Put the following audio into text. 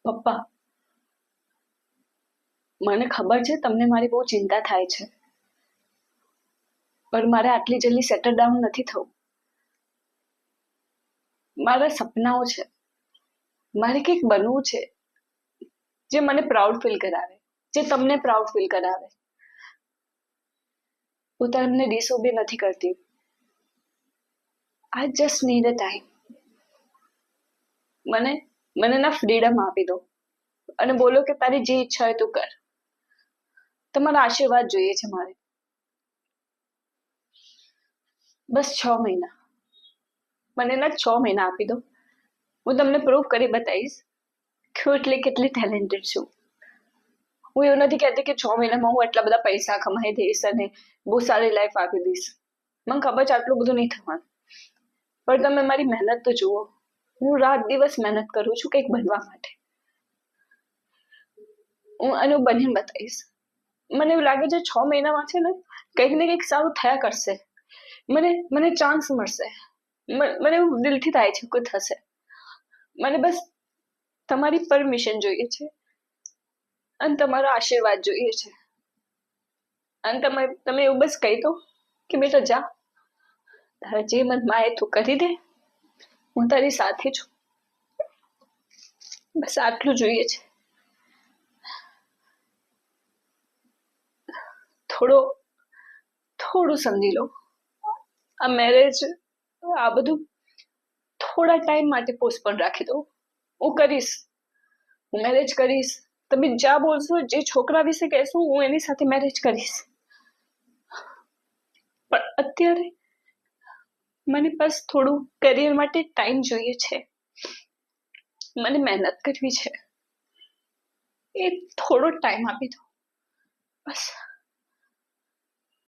પપ્પા, મને ખબર છે તમને મારી બહુ ચિંતા થાય છે, પણ મારે આટલી જલ્દી સેટલ ડાઉન નથી થવું. મારા સપનાઓ છે, મારે કંઈક બનવું છે જે મને પ્રાઉડ ફીલ કરાવે, જે તમને પ્રાઉડ ફીલ કરાવે. હું તમને ડિસઓબે નથી કરતી. I just need a time. મને ના ફ્રીડમ આપી દો અને બોલો કે તારી જે ઈચ્છા હોય તું કર. તમારા આશીર્વાદ જોઈએ છે મારે. બસ 6 મહિના, મને ના 6 મહિના આપી દો. હું તમને પ્રૂવ કરી બતાવીશ કે હું કેટલી ટેલેન્ટેડ છું. હું એવું નથી કહેતી કે 6 મહિનામાં હું એટલા બધા પૈસા કમાઈ દઈશ અને બહુ સારી લાઈફ આપી દઈશ. મને ખબર છે આટલું બધું નહીં થવાનું, પણ તમે મારી મહેનત તો જુઓ. હું રાત દિવસ મહેનત કરું છું કંઈક બનવા માટે. હું આનું બનીને બતાવીશ. મને એવું લાગે છે 6 મહિનામાં છે ને કંઈક ને કંઈક સારું થયા કરશે. મને ચાન્સ મળશે. મને એવું દિલથી થાય છે કે થશે. મને બસ તમારી પરમિશન જોઈએ છે અને તમારો આશીર્વાદ જોઈએ છે. અને તમે એવું બસ કહી દો કે બેટા જા, તારા જે મનમાં આવે તું કરી દે, હું તારી સાથે છું. બસ આટલું જોઈએ છે. થોડું સમજી લો. આ મેરેજ, આ બધું થોડા ટાઈમ માટે પોસ્ટપોન રાખી દો. હું કરીશ, હું મેરેજ કરીશ. તમે જ્યાં બોલશો, જે છોકરા વિશે કહેશો, હું એની સાથે મેરેજ કરીશ. પણ અત્યારે મને બસ થોડું કરિયર માટે ટાઈમ જોઈએ છે. મને મહેનત કરવી છે. એ થોડો ટાઈમ આપી દો.